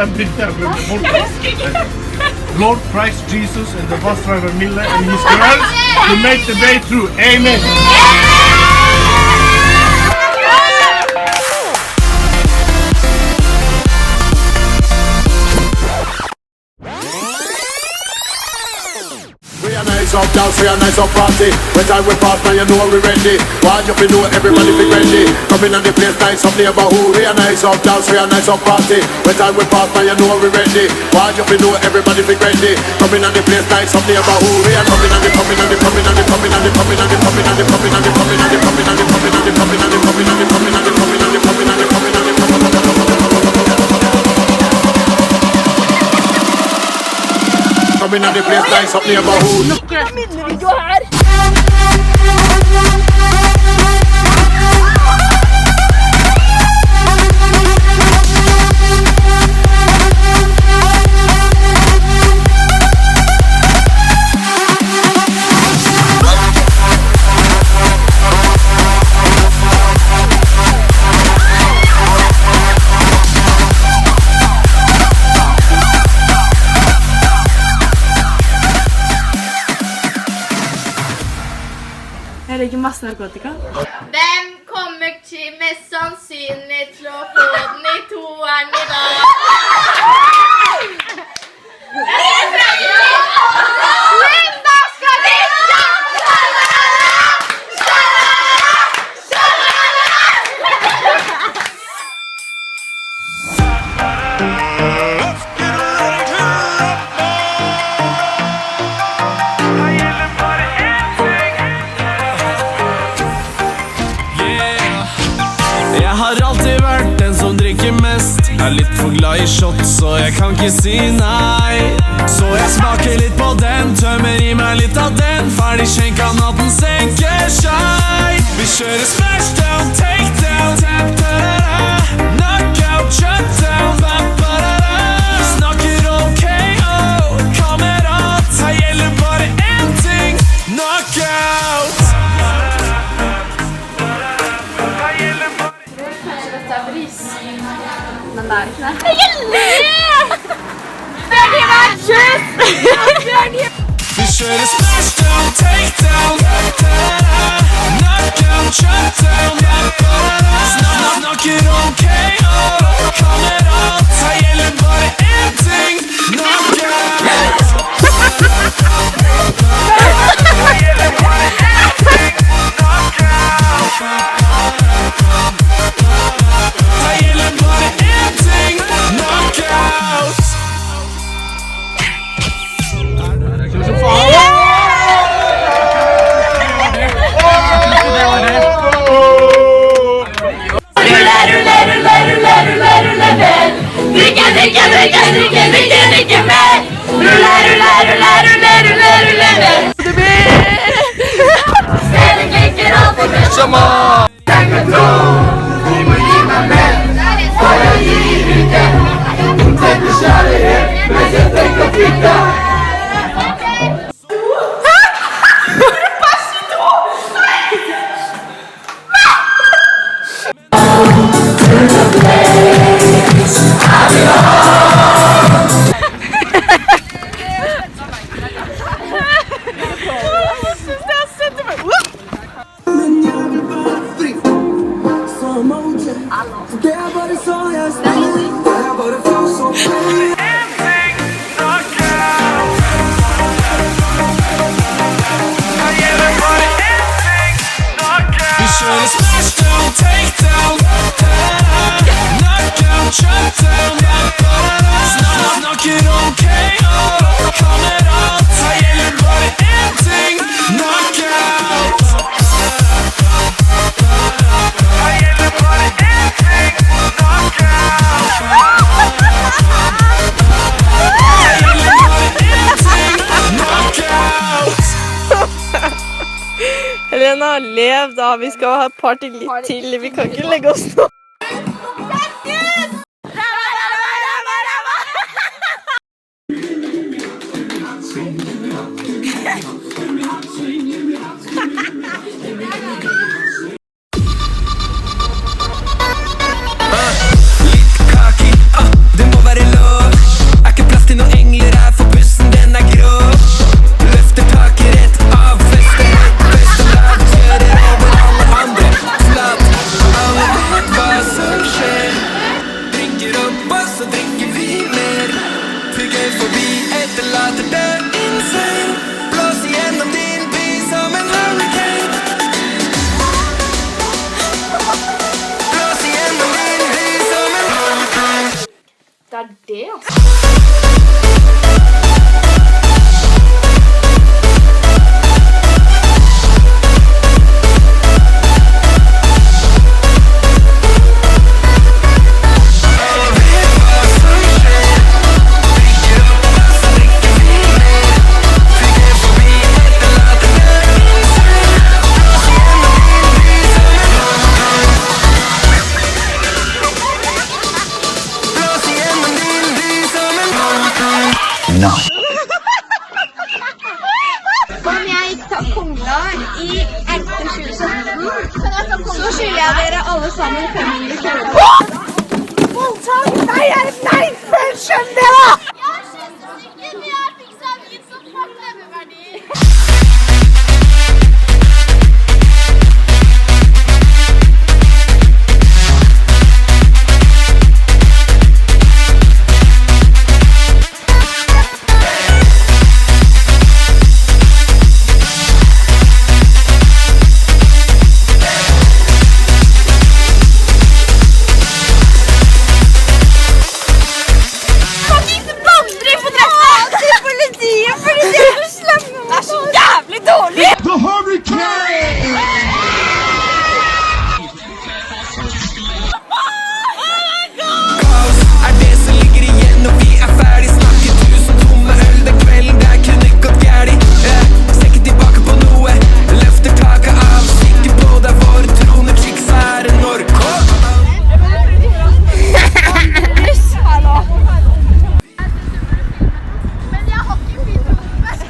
en bilde av Lord Christ Jesus and the bus driver Mille and his girls to make the day through. Amen. We are nice up dance, we are nice up party. When time we pass, now you know we ready. Watch up, you know everybody be ready. Coming on the place, nice up neighborhood. We are nice up dance, we are nice up party. When time we pass, now you know we ready. Watch up, you know everybody be ready. Coming on the place, nice up neighborhood. We are coming on the coming on the coming on the coming on the coming on the coming on the coming on the coming on the coming on the coming on the coming on the coming on the coming on the coming on the coming on the coming on the coming on the place, nice up neighborhood. Minnevideo her. Her ligger masse narkotika. Hvem kommer til mest sannsynlig til å få den i toeren i dag? Linda skal dit! Jeg har alltid vært den som drikker mest. Er litt for glad i shot, så jeg kan ikke si nei. Så jeg smaker litt på den, tømmer i meg litt av den. Ferdig skjenka, natten senker seg. Vi kjører splashdown, takedown, knockout, shutdown. Vi snakker om KO, kamerat. Her gjelder bare én ting, knockout. Men det er ikke det. Vi kjører splashdown, takedown, knockout, shutdown. Snakker om KO, kamerat. Her gjelder bare én ting, knockout. Her gjelder bare én ting, knockout. Her gjelder bare én ting, knockout. Drikke mer! Rulle mer! Spiller klikker alltid mer. Vi må gi meg mer, for jeg gir ikke. Tenker kjærlighet, mens jeg tenker fitte. Det er bare så jeg spiller. Det er bare for så fri. Vi kjører splashdown, takedown, knockout, shutdown. Snakker om KO, kamerat. Her gjelder bare én ting, knockout. Her gjelder bare én ting, knockout. Her gjelder bare én ting, knockout. Helena, lev da. Vi skal ha et par til litt til. Vi kan ikke legge oss nå. Det må være lov. er det, altså. Om jeg tar konga i etter 2017, så skylder jeg dere alle sammen 500 kroner. Voldtak! Nei, nei! Skjønn det da! Jeg har kjøpt vi har fikset vin som får leveverdi. The hurricane! Det som ligger igjen når vi ferdig snakket 1000 tomme øl den kvelden, det kunne gått gærlig. Ser ikke tilbake på noe, løfter taket av, sikker på der våre troner, chicks er en ork. Men jeg har ikke fint på meg. Det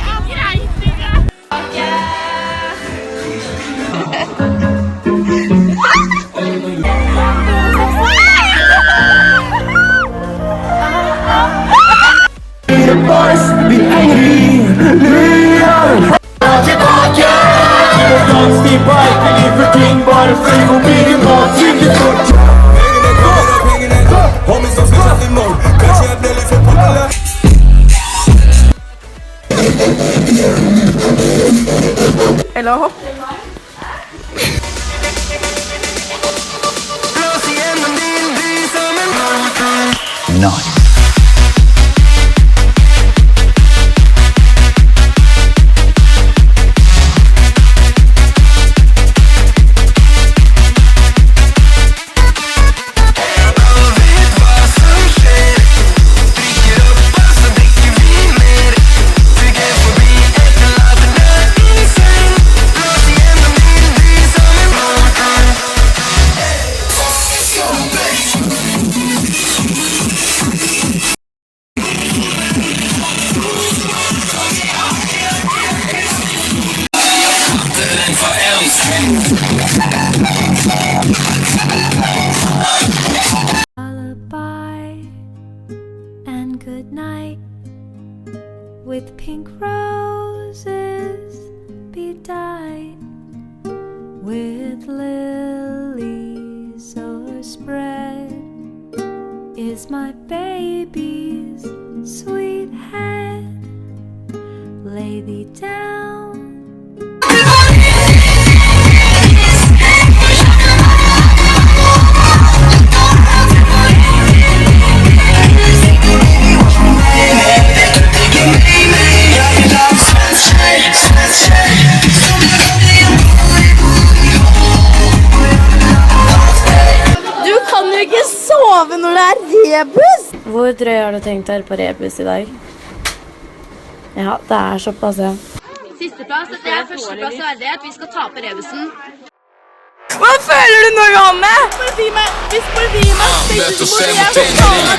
er ikke greit. Eller hopp. Lullaby and good night with pink roses bedight with lilies o'erspread is my baby's sweet head. Lay thee down. Når det er rebus. Hvor drøy har du tenkt deg på rebus i dag? Ja, det er såpass, ja. Sisteplass, dette er førsteplass verdighet. Vi skal tape rebusen. Hva føler du nå, Johanne? Hvis politiet meg stikker så burde jeg få kalle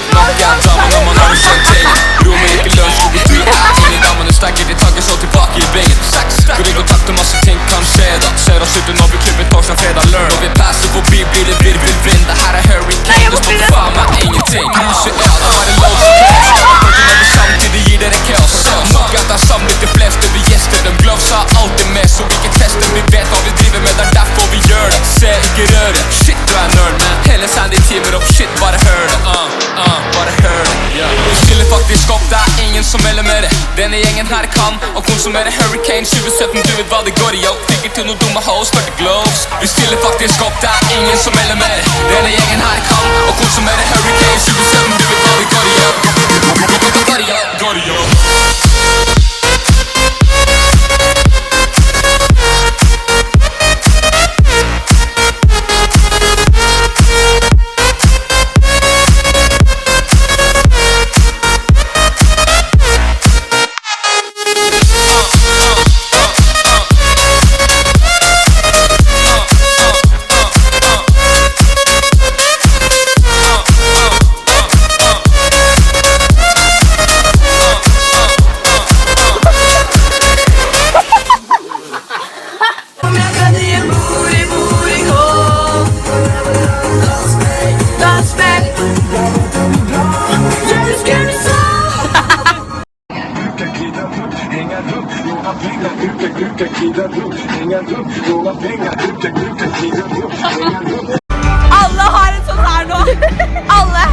Rommet ikke lunsj, hvor du er inni damene stekker, de takker så tilbake i bengen. Går ikke og takter masse ting kan skje da. Ser oss ute når vi klipper torsdag, fredag, lørdag. Når vi passer forbi blir det virvelvind. Det her er hurricane, det står faen meg ingenting. Shit, ja, det var en lov som krasj. Når vi samtidig gir dere kaos. Nok at det er samlet de fleste vi gjester. De gloves har alltid med, så vi ikke tester. Vi vet hva vi driver med, det er derfor vi gjør det. Se, ikke rør det. Shit, du er nerd, man. Hele Sandy timer opp, shit, bare hør det. Bare hør det. Vi stiller faktisk opp, det er ingen som melder med det. Det Denne gjengen her kan å konsumere Hurricane 2017. Du vet hva det går i, yo. Fikk til noen dumme hoes, starter glows. Vi stiller faktisk opp, det er ingen som melder mer. Denne gjengen her kan å konsumere Hurricane 2017. Du vet hva det går i, yo. Går i, yo. Alle har en sånn her nå. Alle.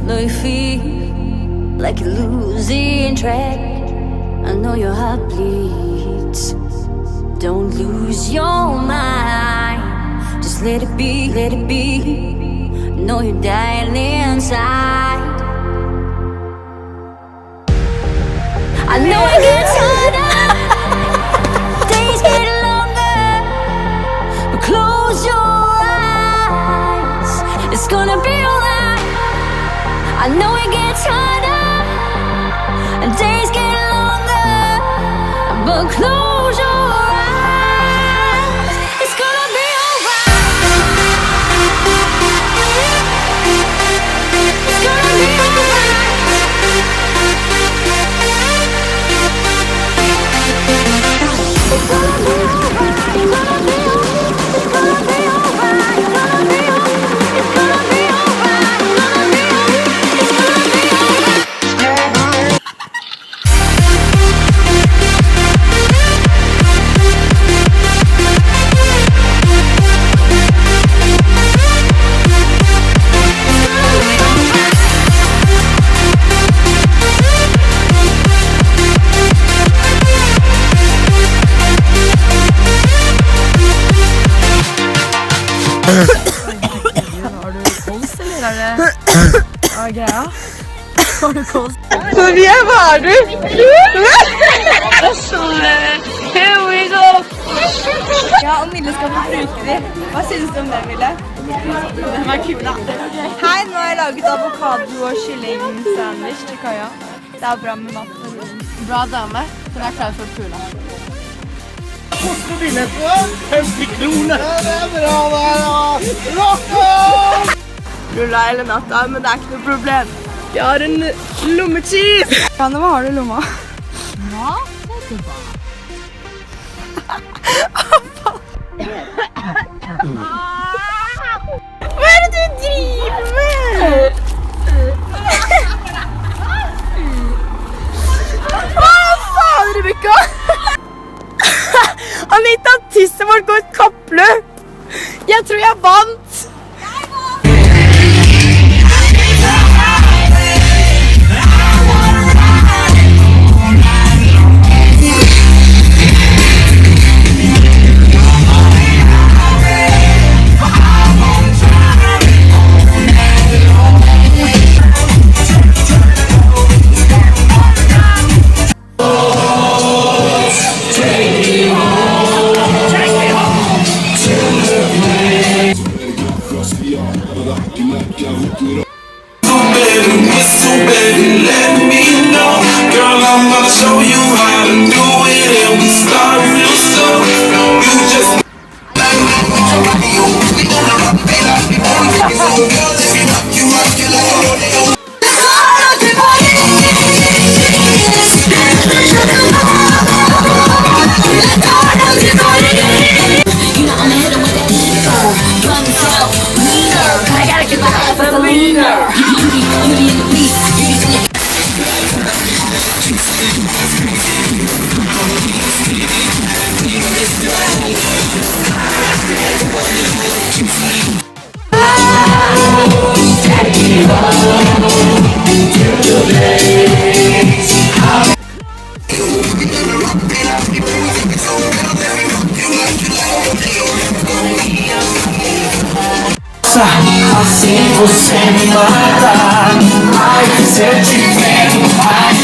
Know you feel like you're losing track. I know your heart bleeds. Don't lose your mind. Just let it be, let it be. Know you're dying inside. I know it gets harder. Days get longer. But close your eyes. It's gonna be alright. I know it gets harder and days get longer, but close your eyes. It's gonna be alright. It's gonna be alright. It's gonna be alright. It's gonna be alright. It's gonna be alright. It's gonna be alright. It's gonna be Sofie, hva er du? Here we go! Ja, og Mille skal få bruke de. Hva synes du om det, Mille? Den var kul, da. Hei, nå har jeg laget avokado og kylling sandwich til Kaja. Det er bra med mat. Bra dame. Hun er klar for kula. Koster billetter, 50 kroner. Det er bra der, da. Rulla eller natta, men det er ikke noe problem. Jeg har en lommecheese! Janne, hva har du i lomma? Hva? Det er bra. Hva er det du driver med? Hva faen, Rebecca? Anita, tisset vårt går et kappløp. Jeg tror jeg vant. Assim você me mata. Ai, se eu te pego, vai.